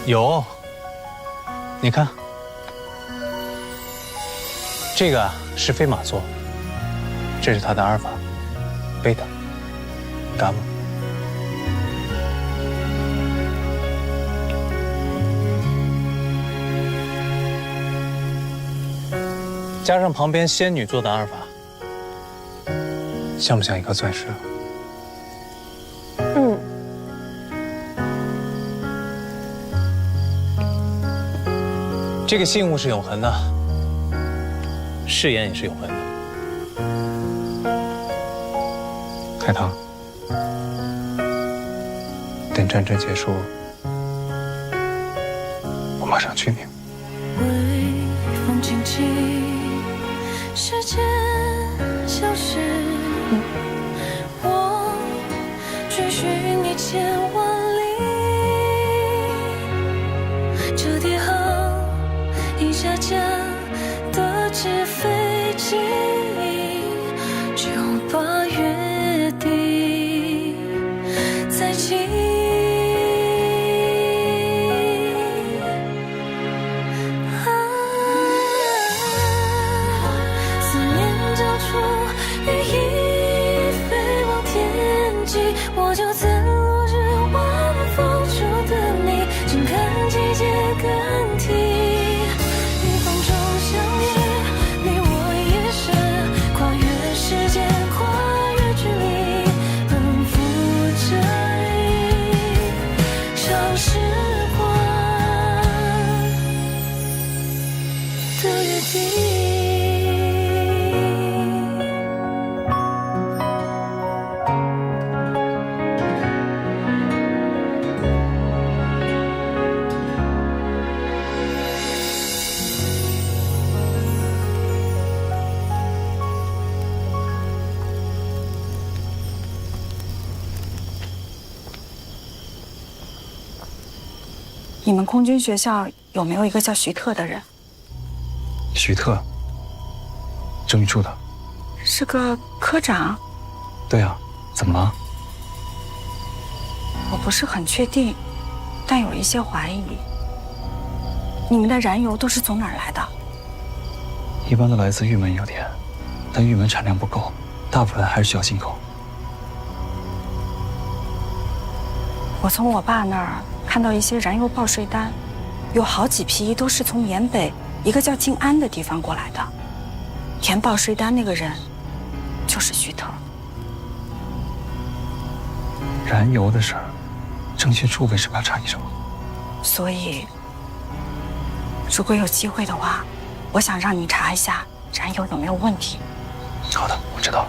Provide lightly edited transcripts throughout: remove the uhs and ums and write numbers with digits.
有，你看，这个是飞马座，这是它的阿尔法、贝塔、伽马。加上旁边仙女座的阿尔法，像不像一颗钻石啊？嗯。这个信物是永恒的，誓言也是永恒的。海棠，等战争结束，我马上娶你。微风轻轻，时间消失，我追寻你千万里，折叠好一下架的纸飞机，就把约定再起。思念交出羽翼飞往天际，我就在落日晚风处等你，静看季节更替。你们空军学校有没有一个叫徐特的人？徐特，政治处的，是个科长。对啊，怎么了？我不是很确定，但有一些怀疑。你们的燃油都是从哪儿来的？一般都来自玉门油田，但玉门产量不够，大部分还是需要进口。我从我爸那儿看到一些燃油报税单，有好几批都是从缅北一个叫静安的地方过来的。填报税单那个人就是徐特。燃油的事儿，政协处为什么要插一手？所以，如果有机会的话，我想让你查一下燃油有没有问题。好的，我知道了。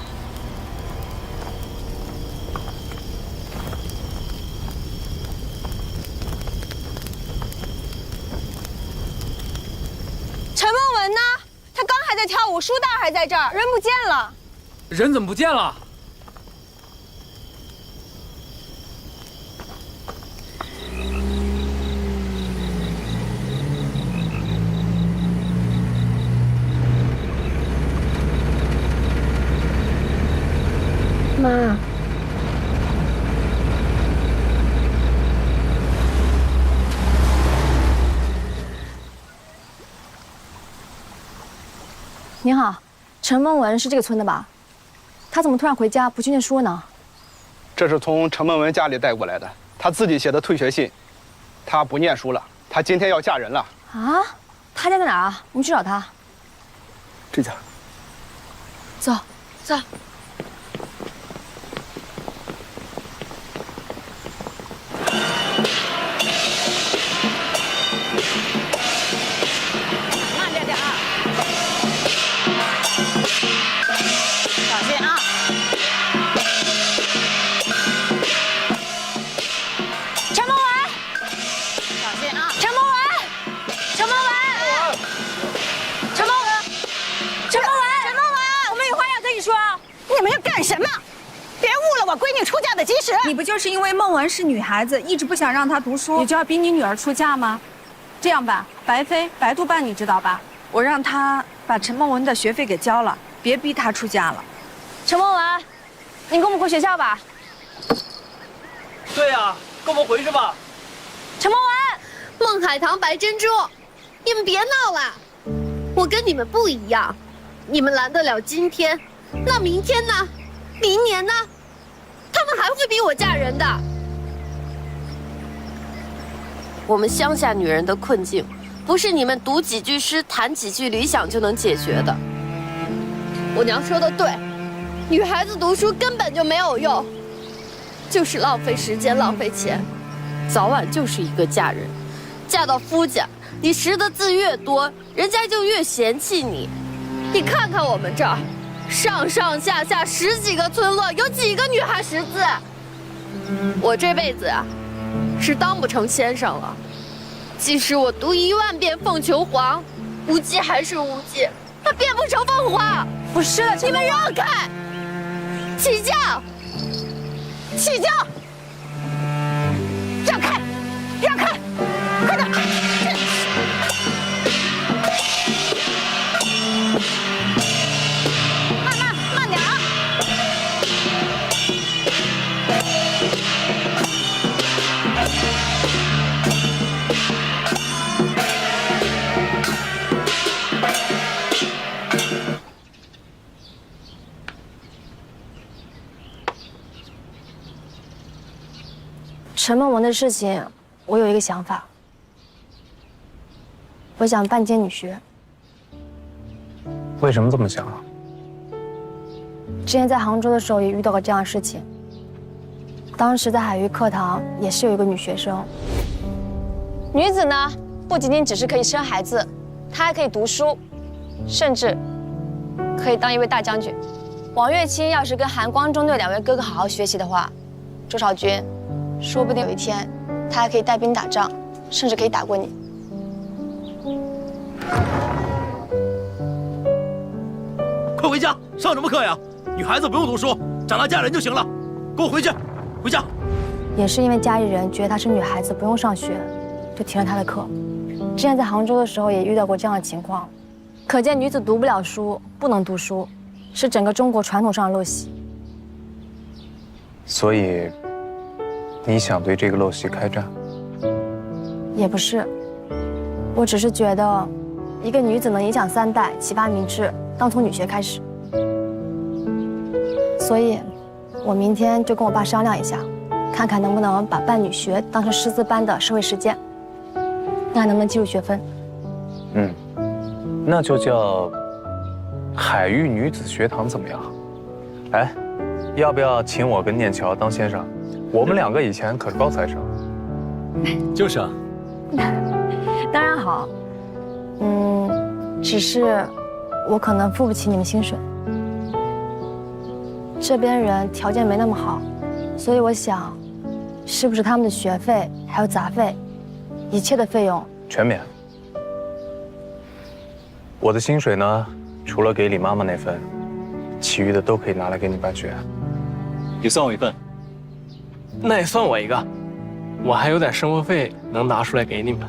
陈梦文呢？他刚还在跳舞，书袋还在这儿，人不见了。人怎么不见了？妈。你好，陈梦文是这个村的吧？他怎么突然回家不去念书呢？这是从陈梦文家里带过来的，她自己写的退学信。她不念书了，她今天要嫁人了。啊？他家在哪儿啊？我们去找他。这家。走，走。慢点点啊！小心啊！陈梦文，小心啊！陈梦文，陈梦文，陈梦文，陈梦文，陈梦文，我们有话要跟你说。你们要干什么？别误了我闺女出嫁的吉时。你不就是因为梦文是女孩子，一直不想让她读书，你就要逼你女儿出嫁吗？这样吧，白飞白度办你知道吧？我让她把陈梦文的学费给交了，别逼她出嫁了。陈梦文，你跟我们回学校吧。对呀，跟我们回去吧。陈梦文，孟海棠、白珍珠，你们别闹了！我跟你们不一样，你们拦得了今天，那明天呢？明年呢？他们还会逼我嫁人的。我们乡下女人的困境，不是你们读几句诗、谈几句理想就能解决的。我娘说的对，女孩子读书根本就没有用，就是浪费时间、浪费钱，早晚就是一个嫁人。嫁到夫家，你识的字越多，人家就越嫌弃你。你看看我们这儿，上上下下10几个村落，有几个女孩识字？我这辈子啊，是当不成先生了。即使我读1万遍凤求凰，无忌还是无忌，它变不成凤凰。不是的，你们让开！起轿！起轿！让开！让开！快点！慢点啊！陈梦文的事情，我有一个想法，我想办间女学。为什么这么想啊？之前在杭州的时候也遇到过这样的事情。当时在海域课堂也是有一个女学生。女子呢，不仅仅只是可以生孩子，她还可以读书，甚至可以当一位大将军。王月清要是跟韩光中队2位哥哥好好学习的话，周少君，说不定有一天他还可以带兵打仗，甚至可以打过你。快回家，上什么课呀？女孩子不用读书，长大嫁人就行了。给我回去，回家。也是因为家里人觉得她是女孩子，不用上学，就停了她的课。之前在杭州的时候也遇到过这样的情况，可见女子读不了书，不能读书，是整个中国传统上的陋习。所以，你想对这个陋习开战？也不是，我只是觉得，一个女子能影响3代，启发民智，当从女学开始。所以，我明天就跟我爸商量一下，看看能不能把办女学当成师资班的社会实践，看看能不能记录学分。那就叫海域女子学堂怎么样？哎，要不要请我跟念乔当先生？我们2个以前可是高材生。就是啊。当然好，只是我可能付不起你们薪水。这边人条件没那么好，所以我想，是不是他们的学费还有杂费，一切的费用全免。我的薪水呢，除了给李妈妈那份，其余的都可以拿来给你办学。你算我一份。那也算我一个，我还有点生活费能拿出来给你们。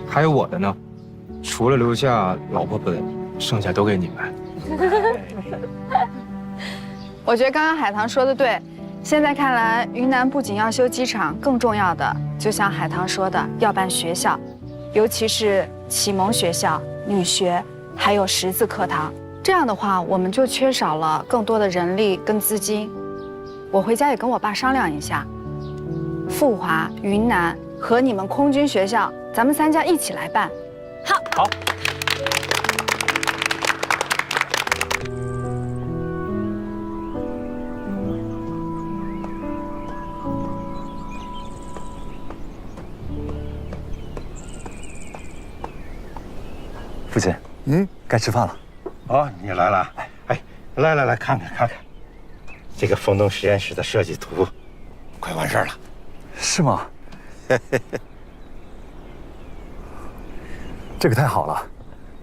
还有我的呢，除了留下老婆本，剩下都给你们。我觉得刚刚海棠说的对，现在看来，云南不仅要修机场，更重要的，就像海棠说的，要办学校，尤其是启蒙学校、女学，还有识字课堂。这样的话，我们就缺少了更多的人力跟资金。我回家也跟我爸商量一下，富华、云南和你们空军学校，咱们3家一起来办。好。父亲，该吃饭了。哦，你来了，哎，来，看看，这个风洞实验室的设计图，快完事儿了，是吗？这个太好了，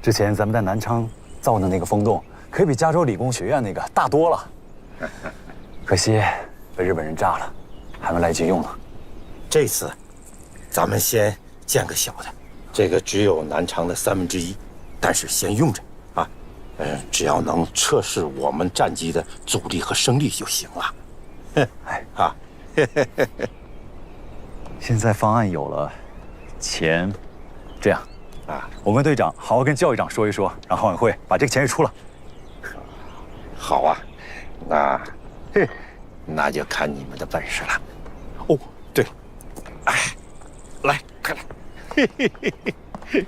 之前咱们在南昌造的那个风洞，可比加州理工学院那个大多了。可惜被日本人炸了，还没来及用呢。这次，咱们先建个小的，这个只有南昌的1/3，但是先用着啊。只要能测试我们战机的阻力和升力就行了。现在方案有了，钱，这样啊，我跟队长好好跟教育长说一说，让航委会把这个钱给出了。好啊，那就看你们的本事了。哦，对了，哎，来，快来，嘿嘿嘿嘿。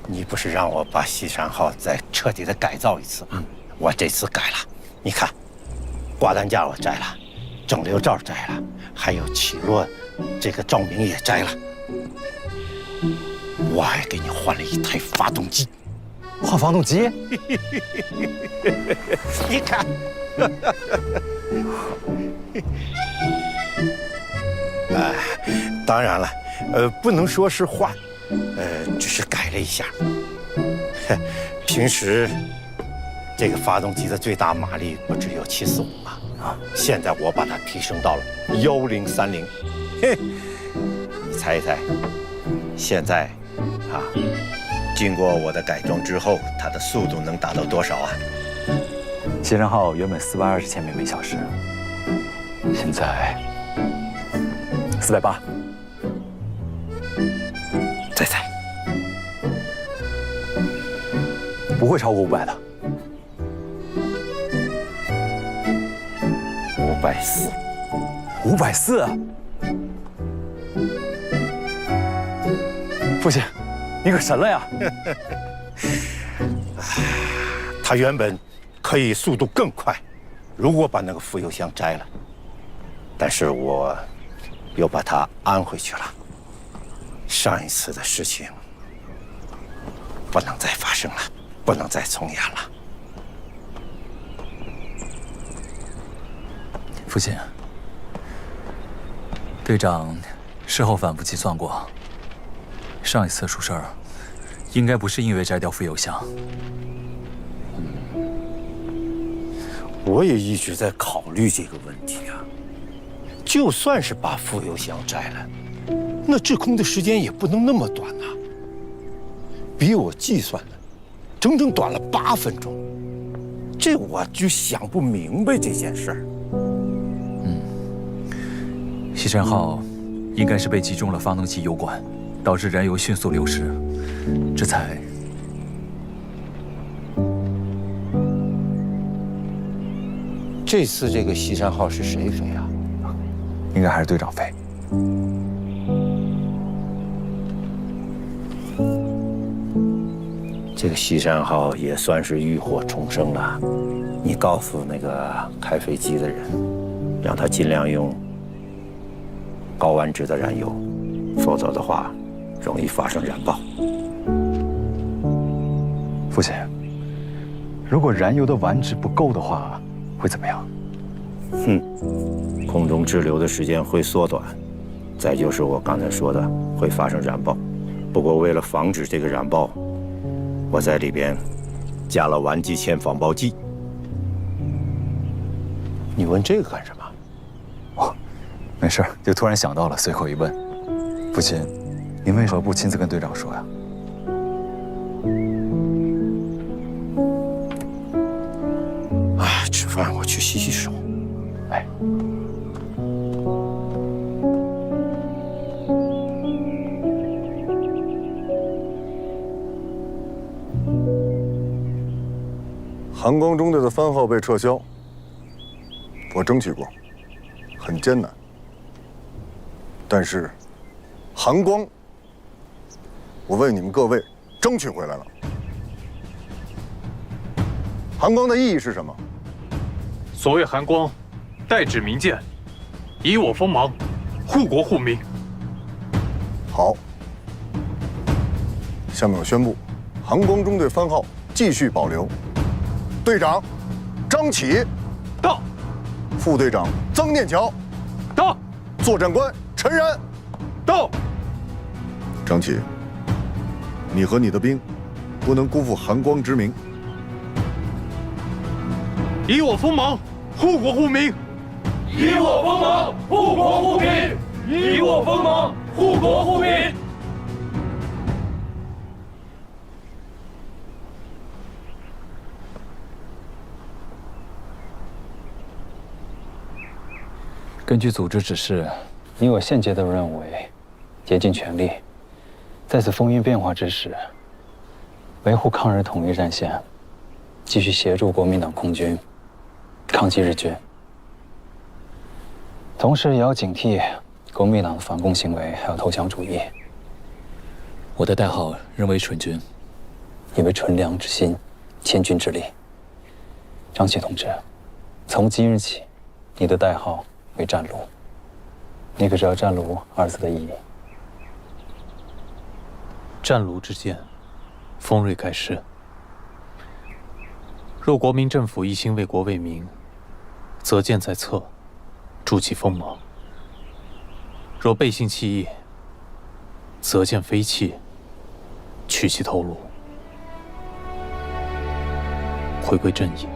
你不是让我把西山号再彻底的改造一次吗？我这次改了，你看，挂单架我摘了，整流罩摘了，还有起落这个照明也摘了，我还给你换了一台发动机。换发动机？你看，当然了，不能说是换，只是改了一下。平时这个发动机的最大马力不只有745吗？现在我把它提升到了1030。嘿，你猜一猜，现在经过我的改装之后，它的速度能达到多少啊？西山号原本420千米每小时，现在480。再猜，不会超过500的。540。540？父亲，你可神了呀！它原本可以速度更快，如果把那个副油箱摘了，但是我又把它安回去了。上一次的事情不能再发生了，不能再重演了。父亲，队长事后反复计算过，上一次出事儿，应该不是因为摘掉副油箱。我也一直在考虑这个问题啊。就算是把副油箱摘了，那滞空的时间也不能那么短呐，比我计算的整整短了8分钟，这我就想不明白这件事儿。西山号应该是被击中了发动机油管，导致燃油迅速流失，这才……这次这个西山号是谁飞啊？应该还是队长飞。这个西山号也算是浴火重生了。你告诉那个开飞机的人，让他尽量用高烷值的燃油，否则的话容易发生燃爆。父亲，如果燃油的烷值不够的话，会怎么样？空中滞留的时间会缩短，再就是我刚才说的会发生燃爆。不过为了防止这个燃爆，我在里边加了烷基铅防爆剂。你问这个干什么？哦，没事，就突然想到了，随口一问。父亲，您为什么不亲自跟队长说呀？吃饭我去洗洗手。哎。韩光中队的番号被撤销，我争取过，很艰难。但是，韩光，我为你们各位争取回来了。韩光的意义是什么？所谓韩光，代指民间，以我锋芒，护国护民。好，下面我宣布，韩光中队番号继续保留。队长张启到，副队长曾念桥到，作战官陈然到。张启，你和你的兵不能辜负韩光之名。以我锋芒，护国护民。以我锋芒，护国护民。以我锋芒，护国护民。根据组织指示，以我现阶段的任务为，竭尽全力在此风云变化之时，维护抗日统一战线，继续协助国民党空军抗击日军，同时也要警惕国民党的反共行为，还有投降主义。我的代号仍为纯军，因为纯良之心，千钧之力。张启同志，从今日起，你的代号为战卢。你可知道"战卢"二字的意义？战卢之剑，锋锐盖世。若国民政府一心为国为民，则剑在侧，筑起锋芒；若背信弃义，则剑飞弃，取其头颅，回归正义。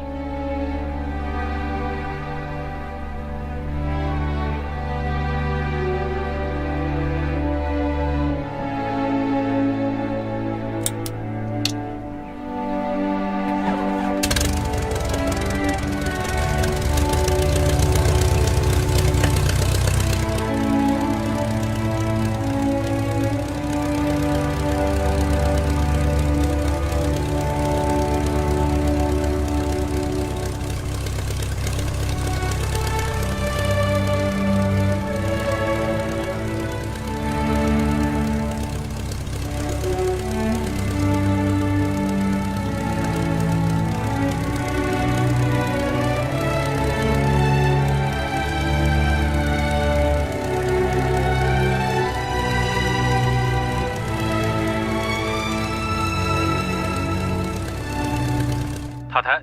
塔台，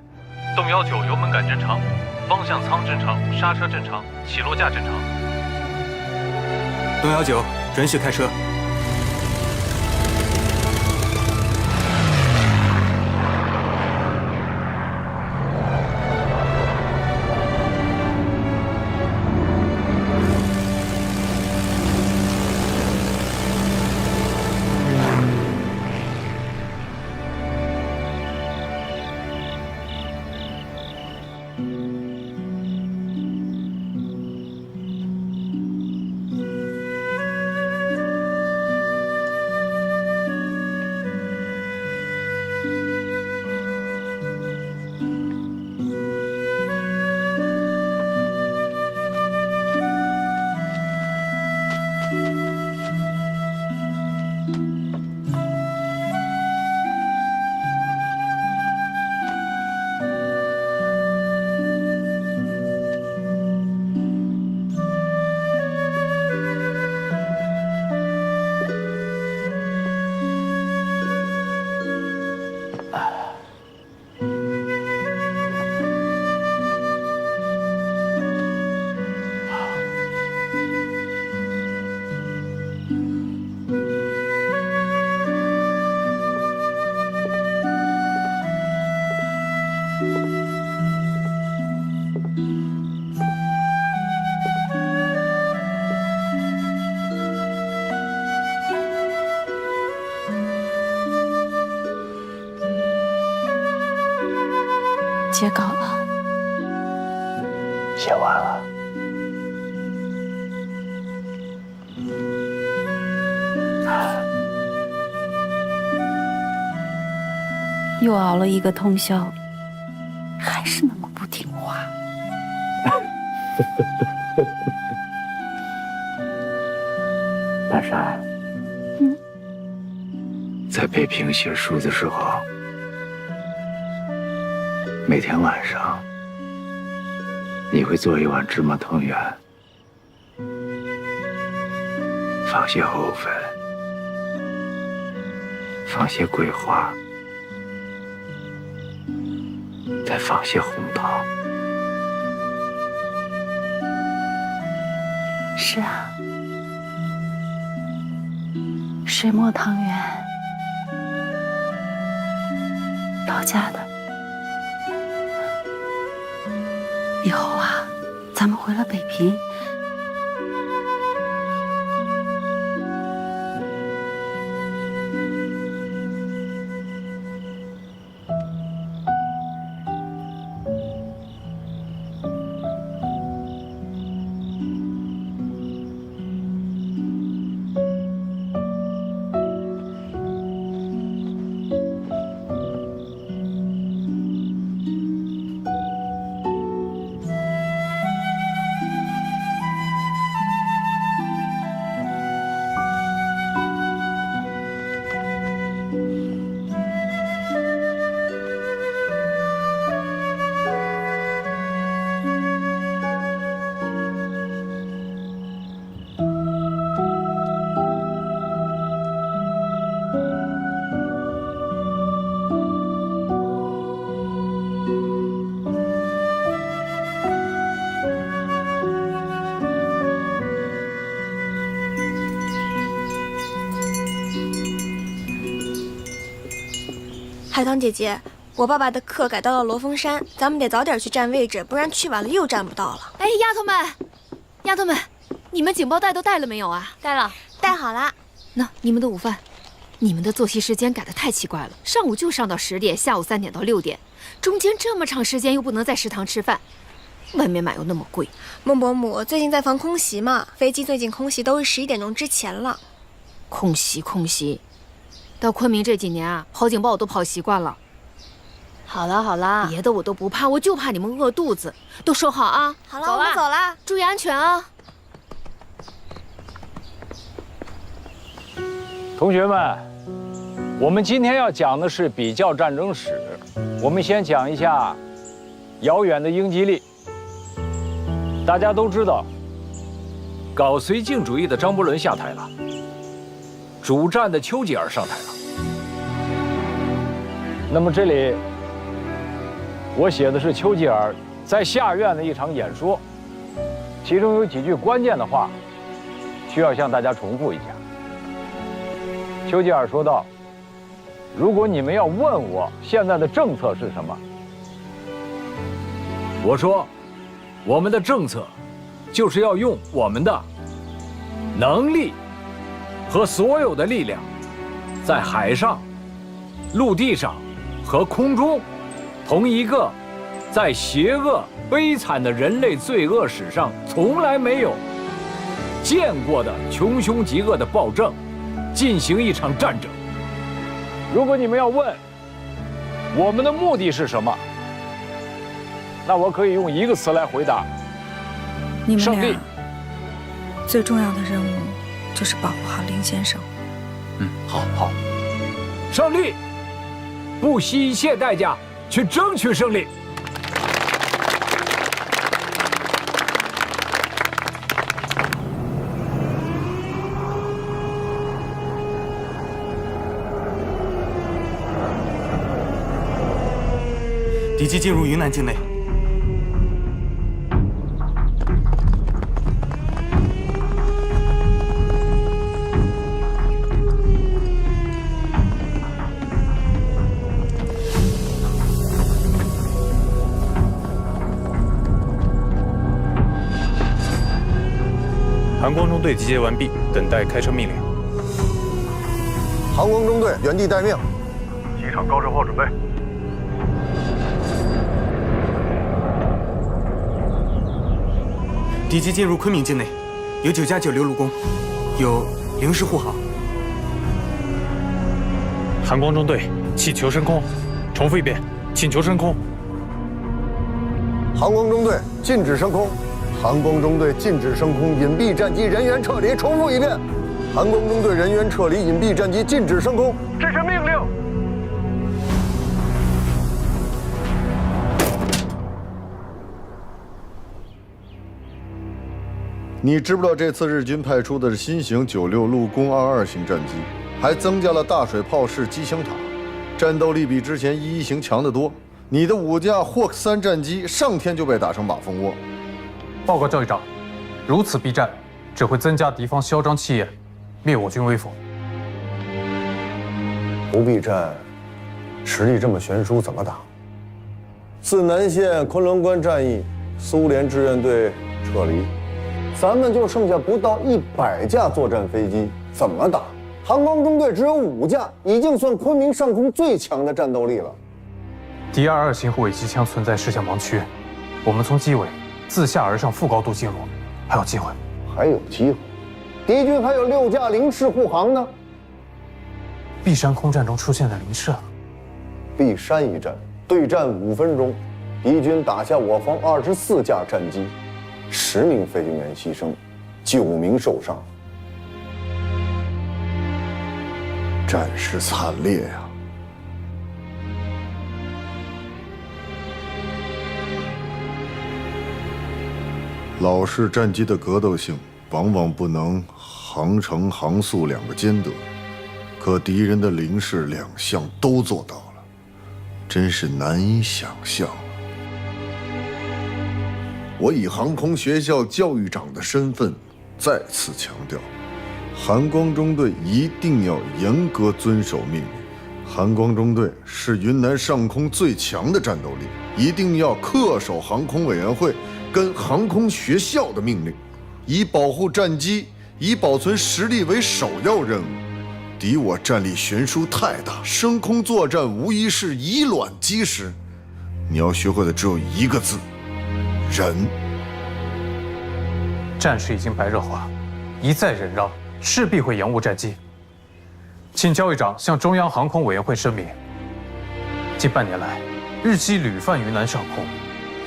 动119油门杆正常，方向舱正常，刹车正常，起落架正常。动119，准许开车。写稿了，写完了。又熬了一个通宵，还是那么不听话。半山，在北平写书的时候，每天晚上你会做一碗芝麻汤圆，放些藕粉，放些桂花，再放些红糖。是啊，水磨汤圆，老家的。以后啊，咱们回了北平，海棠姐姐，我爸爸的课改到了罗峰山，咱们得早点去占位置，不然去晚了又占不到了。哎，丫头们，你们警报带都带了没有啊？带了，带好了。那你们的午饭，你们的作息时间改得太奇怪了，上午就上到10点，下午3点到6点，中间这么长时间又不能在食堂吃饭，外面买又那么贵。孟伯母最近在防空袭嘛，飞机最近空袭都是11点钟之前了。空袭，到昆明这几年啊，跑警报我都跑习惯了。好了，别的我都不怕，我就怕你们饿肚子。都收好啊！好了，我们走了，注意安全啊！同学们，我们今天要讲的是比较战争史。我们先讲一下遥远的英吉利。大家都知道，搞绥靖主义的张伯伦下台了，主战的丘吉尔上台了。那么这里我写的是丘吉尔在下院的一场演说，其中有几句关键的话需要向大家重复一下。丘吉尔说道：“如果你们要问我现在的政策是什么，我说，我们的政策就是要用我们的能力和所有的力量，在海上、陆地上和空中，同一个在邪恶悲惨的人类罪恶史上从来没有见过的穷凶极恶的暴政进行一场战争。如果你们要问我们的目的是什么，那我可以用一个词来回答：你们胜利。俩最重要的任务就是保护好林先生。好，胜利，不惜一切代价去争取胜利。敌机进入云南境内。韩光中队集结完毕，等待开车命令。韩光中队原地待命。机场高射炮准备。敌机进入昆明境内，有9+9刘陆攻，有零式护航。韩光中队，请求升空。重复一遍，请求升空。韩光中队禁止升空。韩光中队禁止升空，隐蔽战机人员撤离。重复一遍，韩光中队人员撤离，隐蔽战机禁止升空。这是命令。你知不知道这次日军派出的是新型96陆攻22型战机，还增加了大水炮式机枪塔，战斗力比之前11型强得多。你的5架霍克3战机上天就被打成马蜂窝。报告教育长，如此避战只会增加敌方嚣张气焰，灭我军威风。不避战，实力这么悬殊，怎么打？自南线昆仑关战役，苏联志愿队撤离，咱们就剩下不到100架作战飞机，怎么打？韩光中队只有5架，已经算昆明上空最强的战斗力了。敌22型护卫机枪存在视线盲区，我们从机尾自下而上副高度进入，还有机会。还有机会？敌军还有6架零式护航呢。璧山空战中出现的零式，璧山一战对战5分钟，敌军打下我方24架战机，10名飞行员牺牲，9名受伤，战事惨烈呀！老式战机的格斗性往往不能航程航速2个兼得，可敌人的零式2项都做到了，真是难以想象。我以航空学校教育长的身份再次强调，韩光中队一定要严格遵守命令。韩光中队是云南上空最强的战斗力，一定要恪守航空委员会跟航空学校的命令，以保护战机、以保存实力为首要任务。敌我战力悬殊太大，升空作战无疑是以卵击石。你要学会的只有一个字：忍。战事已经白热化，一再忍让，势必会延误战机。请教议长向中央航空委员会声明：近半年来，日机屡犯云南上空，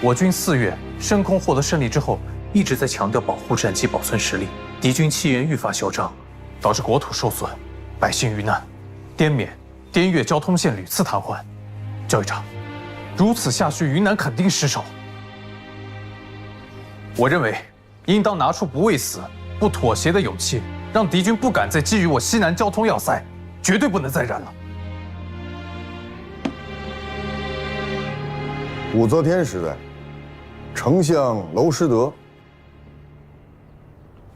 我军4月升空获得胜利之后，一直在强调保护战机、保存实力，敌军气焰愈发嚣张，导致国土受损，百姓遇难，滇缅、滇越交通线屡次瘫痪。教议长，如此下去，云南肯定失守。我认为，应当拿出不畏死、不妥协的勇气，让敌军不敢再觊觎我西南交通要塞，绝对不能再忍了。武则天时代，丞相娄师德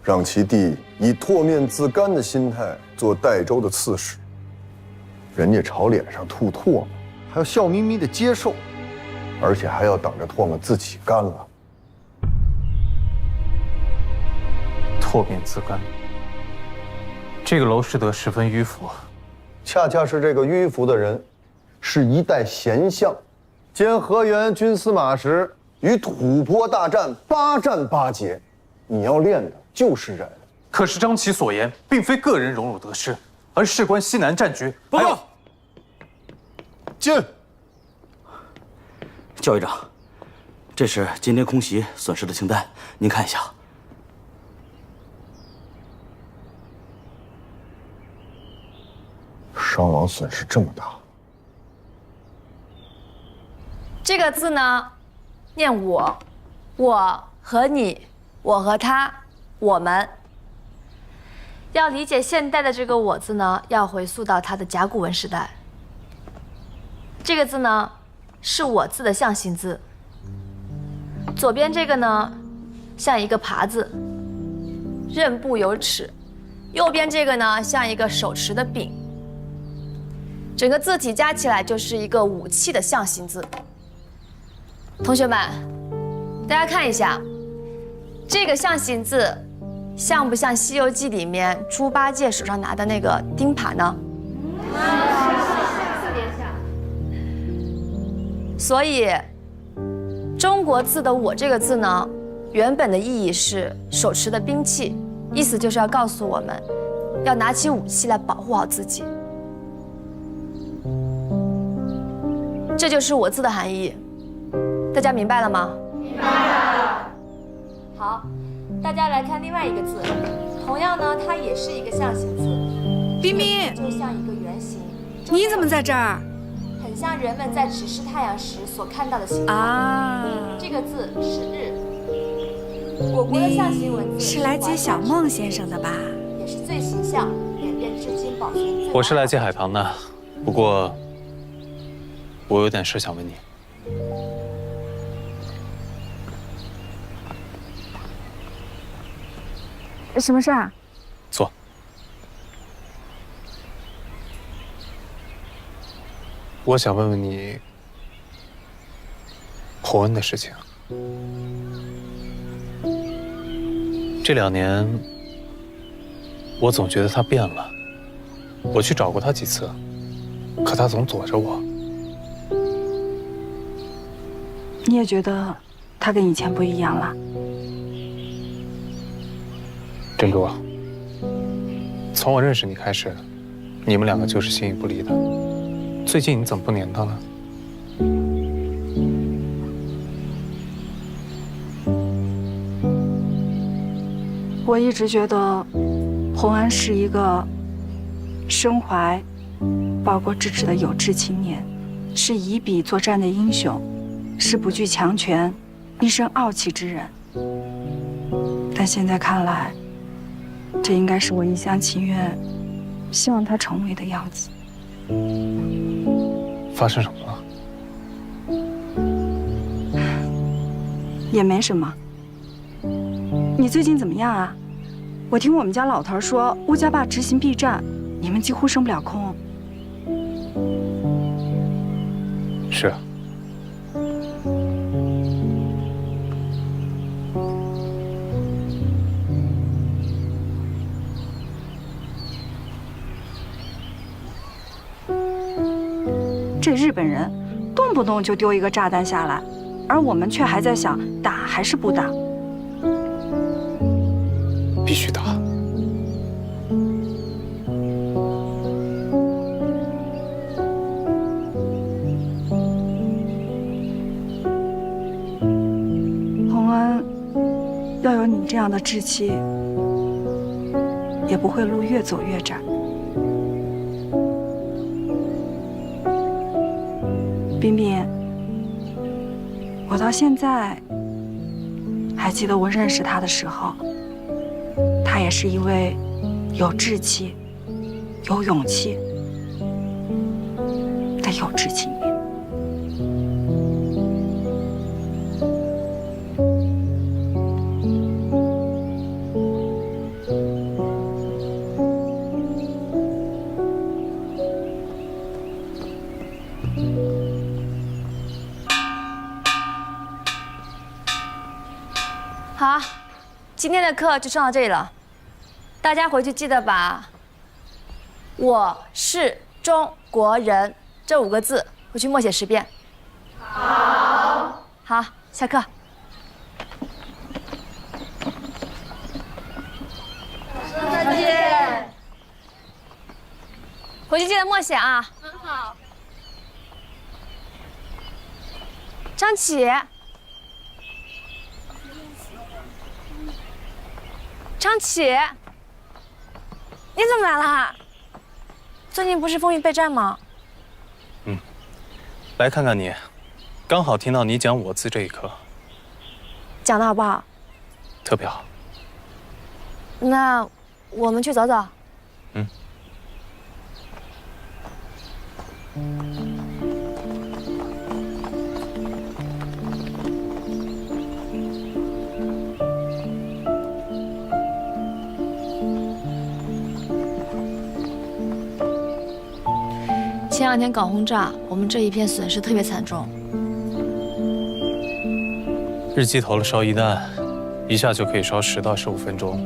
让其弟以唾面自干的心态做代州的刺史，人家朝脸上吐唾沫，还要笑眯眯的接受，而且还要等着唾沫自己干了。唾面自干，这个娄师德十分迂腐。恰恰是这个迂腐的人，是一代贤相，兼河源军司马时与吐蕃大战8战8捷。你要练的就是忍。可是张琪所言，并非个人荣辱得失，而事关西南战局。报告，进。教议长，这是今天空袭损失的清单，您看一下。伤亡损失这么大，这个字呢，念我，我和你，我和他，我们。要理解现代的这个“我”字呢，要回溯到它的甲骨文时代。这个字呢，是我字的象形字。左边这个呢，像一个耙子，刃部有齿；右边这个呢，像一个手持的柄。整个字体加起来就是一个武器的象形字。同学们，大家看一下，这个象形字像不像《西游记》里面猪八戒手上拿的那个钉耙呢？所以，中国字的“我”这个字呢，原本的意义是手持的兵器，意思就是要告诉我们，要拿起武器来保护好自己。这就是“我”字的含义，大家明白了吗？明白了。好，大家来看另外一个字，同样呢，它也是一个象形字。冰冰，就像一个圆形。你怎么在这儿？很像人们在直视太阳时所看到的形状。啊，这个字是日。我国的象形文字是来接小孟先生的吧？也是最形象、演变至今保存最。我是来接海棠的，不过我有点事想问你。什么事啊？坐。我想问问你洪恩的事情。这2年，我总觉得他变了。我去找过他几次，可他总躲着我。你也觉得他跟以前不一样了？珍珠，从我认识你开始，你们2个就是形影不离的。最近你怎么不黏他了？我一直觉得洪恩是一个身怀报国之志的有志青年，是以笔作战的英雄，是不惧强权、一身傲气之人。但现在看来，这应该是我一厢情愿希望他成为的样子。发生什么了？也没什么。你最近怎么样啊？我听我们家老头说，乌家坝执行避战，你们几乎升不了空。这日本人动不动就丢一个炸弹下来，而我们却还在想打还是不打。必须打。洪恩，要有你这样的志气，也不会路越走越窄。彬彬，我到现在还记得我认识他的时候，他也是一位有志气、有勇气的有志青年。好，今天的课就上到这里了。大家回去记得把“我是中国人”这5个字回去默写10遍。好。好，下课。再见。回去记得默写啊。好。张启。张启，你怎么来了？最近不是风云备战吗？来看看你，刚好听到你讲我字这一课，讲的好不好？特别好。那我们去走走。前2天搞轰炸，我们这一片损失特别惨重。日机投了烧一弹，一下就可以烧10到15分钟，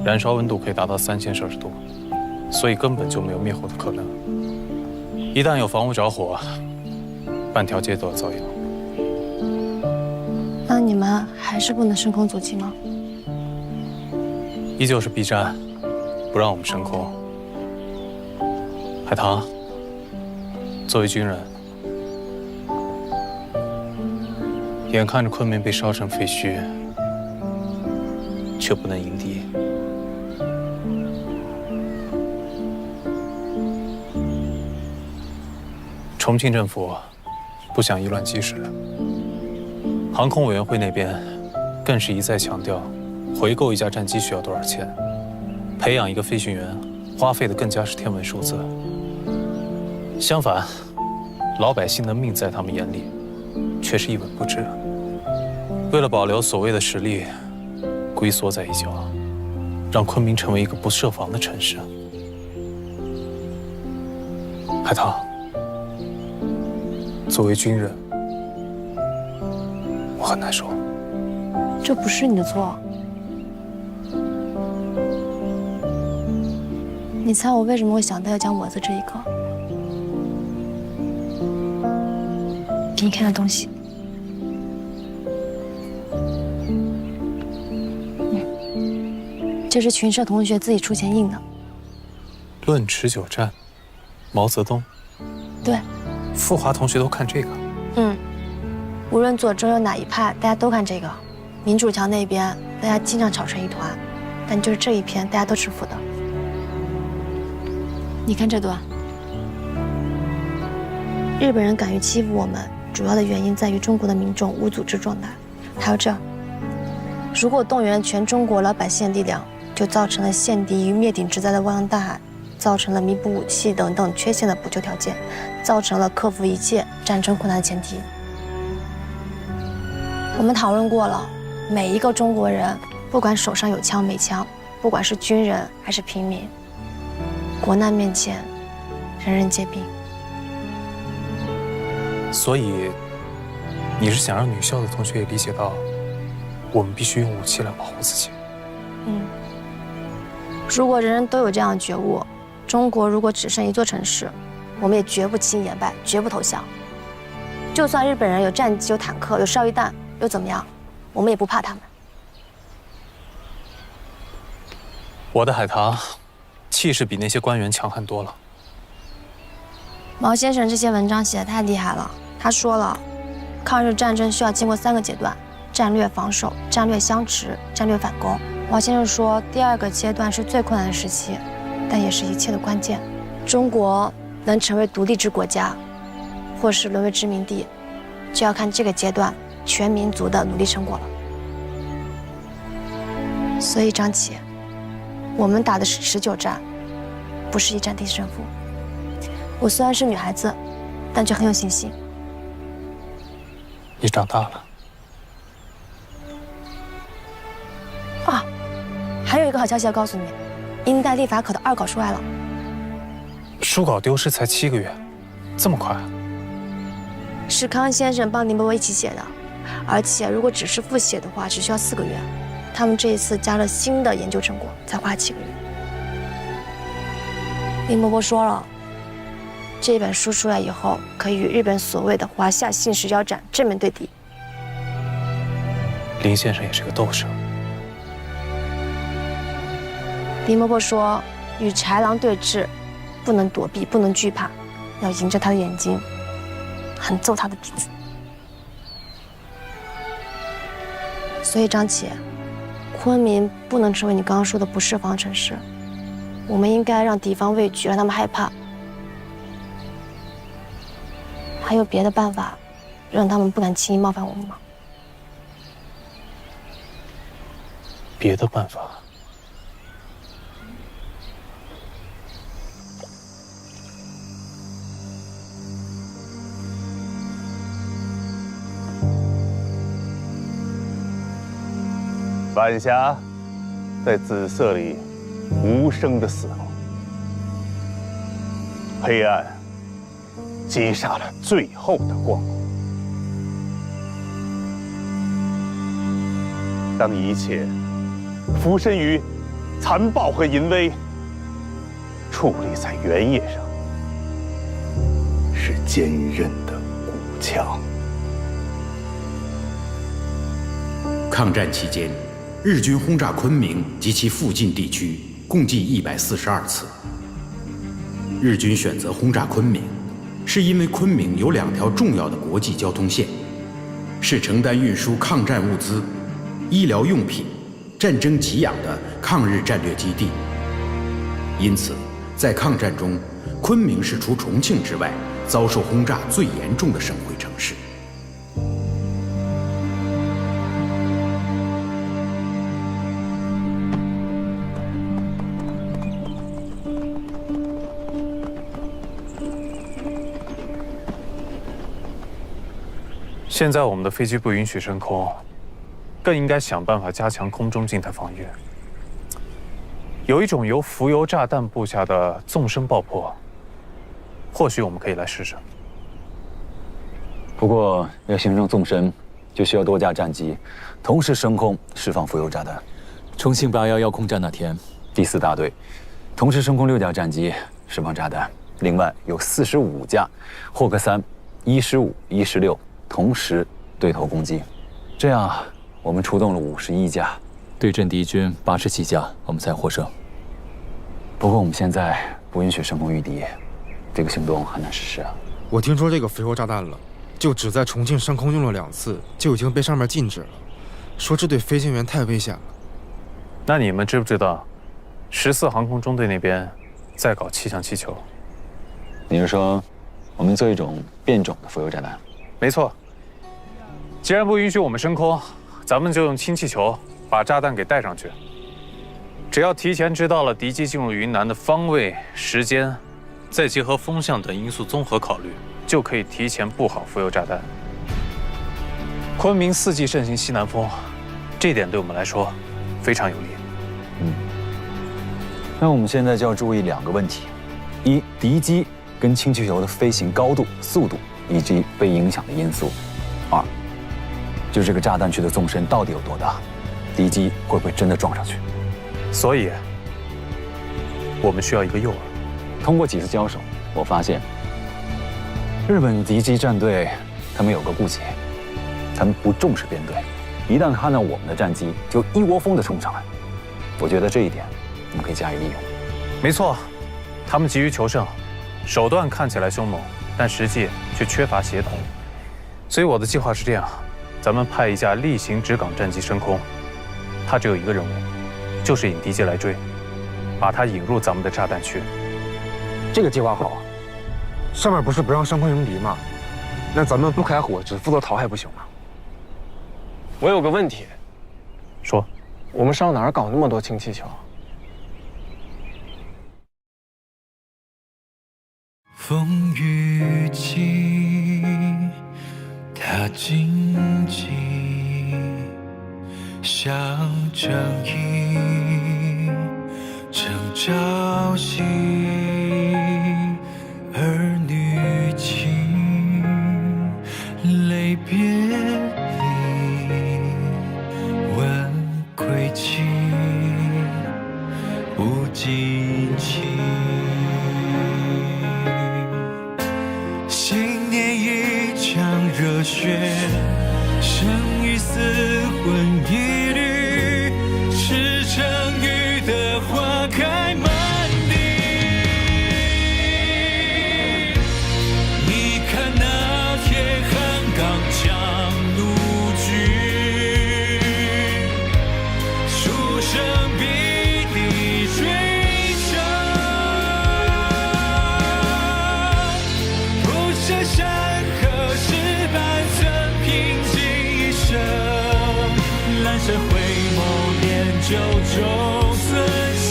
燃烧温度可以达到3000摄氏度，所以根本就没有灭火的可能。一旦有房屋着火，半条街都要遭殃。那你们还是不能升空阻击吗？依旧是避战，不让我们升空。海棠。作为军人，眼看着昆明被烧成废墟，却不能迎敌。重庆政府不想以卵击石，航空委员会那边更是一再强调，回购一架战机需要多少钱，培养一个飞行员花费的更加是天文数字。相反，老百姓的命在他们眼里，却是一文不值。为了保留所谓的实力，龟缩在一角，让昆明成为一个不设防的城市。海棠，作为军人，我很难受。这不是你的错。你猜我为什么会想到要讲我的这一课？给你看的东西，这是群社同学自己出钱印的。论持久战，毛泽东。对。富华同学都看这个。无论左中右哪一派，大家都看这个。民主墙那边，大家经常吵成一团，但就是这一篇，大家都是服的。你看这段，日本人敢于欺负我们。主要的原因在于中国的民众无组织状态。还有这，如果动员全中国老百姓的力量，就造成了陷敌于灭顶之灾的汪洋大海，造成了弥补武器等等缺陷的补救条件，造成了克服一切战争困难的前提。我们讨论过了，每一个中国人，不管手上有枪没枪，不管是军人还是平民，国难面前，人人皆兵。所以，你是想让女校的同学也理解到，我们必须用武器来保护自己。如果人人都有这样的觉悟，中国如果只剩一座城市，我们也绝不轻易言败，绝不投降。就算日本人有战机、有坦克、有烧鱼弹，又怎么样？我们也不怕他们。我的海棠，气势比那些官员强悍多了。毛先生这些文章写得太厉害了。他说了，抗日战争需要经过3个阶段：战略防守、战略相持、战略反攻。毛先生说，第2个阶段是最困难的时期，但也是一切的关键。中国能成为独立制国家，或是沦为殖民地，就要看这个阶段全民族的努力成果了。所以张琪，我们打的是持久战，不是一战定胜负。我虽然是女孩子，但却很有信心。你长大了。啊，还有一个好消息要告诉你，英代立法可的2稿出来了。书稿丢失才7个月，这么快啊？是康先生帮林伯伯一起写的，而且如果只是复写的话，只需要4个月。他们这一次加了新的研究成果，才花7个月。林伯伯说了，这本书出来以后，可以与日本所谓的华夏幸氏腰斩正面对敌。林先生也是个斗士。林伯伯说，与豺狼对峙，不能躲避，不能惧怕，要迎着他的眼睛，狠揍他的鼻子。所以张琪，昆明不能成为你刚刚说的不设防城市，我们应该让敌方畏惧，让他们害怕。还有别的办法，让他们不敢轻易冒犯我们吗？别的办法？晚霞在紫色里无声的死了，黑暗击杀了最后的光芒。当一切浮身于残暴和淫威，矗立在原野上，是坚韧的骨墙。抗战期间，日军轰炸昆明及其附近地区共计142次。日军选择轰炸昆明，是因为昆明有2条重要的国际交通线，是承担运输抗战物资、医疗用品、战争给养的抗日战略基地。因此，在抗战中，昆明是除重庆之外遭受轰炸最严重的省会城市。现在我们的飞机不允许升空，更应该想办法加强空中静态防御。有一种由浮油炸弹布下的纵深爆破，或许我们可以来试试。不过要形成纵深，就需要多架战机同时升空释放浮油炸弹。重庆811空战那天，第4大队同时升空6架战机释放炸弹，另外有45架霍克3、115、116同时对头攻击，这样我们出动了51架，对阵敌军87架，我们才获胜。不过我们现在不允许升空御敌，这个行动很难实施啊。我听说这个浮油炸弹了，就只在重庆升空用了2次，就已经被上面禁止了，说这对飞行员太危险了。那你们知不知道，14航空中队那边在搞气象气球？你是说，我们做一种变种的浮油炸弹？没错。既然不允许我们升空，咱们就用氢气球把炸弹给带上去。只要提前知道了敌机进入云南的方位、时间，再结合风向等因素综合考虑，就可以提前布好浮油炸弹。昆明4季盛行西南风，这点对我们来说非常有利。那我们现在就要注意2个问题：一，敌机跟氢气球的飞行高度、速度以及被影响的因素；二，就这个炸弹区的纵深到底有多大，敌机会不会真的撞上去？所以，我们需要一个诱饵。通过几次交手，我发现日本敌机战队，他们有个顾忌，他们不重视编队，一旦看到我们的战机，就一窝蜂地冲上来。我觉得这一点，我们可以加以利用。没错，他们急于求胜，手段看起来凶猛，但实际却缺乏协同。所以我的计划是这样：咱们派一架例行直港战机升空，它只有一个任务，就是引敌机来追，把它引入咱们的炸弹区。这个计划好，上面不是不让升空迎敌吗？那咱们不开火，只负责逃还不行吗？我有个问题，说，我们上哪儿搞那么多氢气球？风雨起，它荆棘，像正义正朝夕，儿女情，泪别离，问归期，不尽情。新年一场热血，生与死魂一缕，赤诚雨的花开满地。你看那铁汉刚强怒举，出生必地追求，不舍山河是半寸平静一生，阑珊回眸念旧中存心，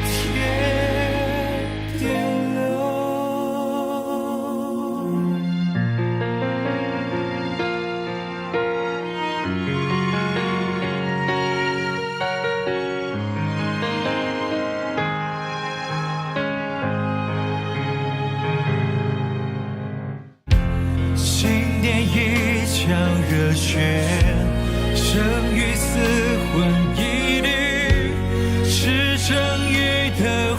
天点流。新年一场热血，生与死魂一缕，赤诚雨的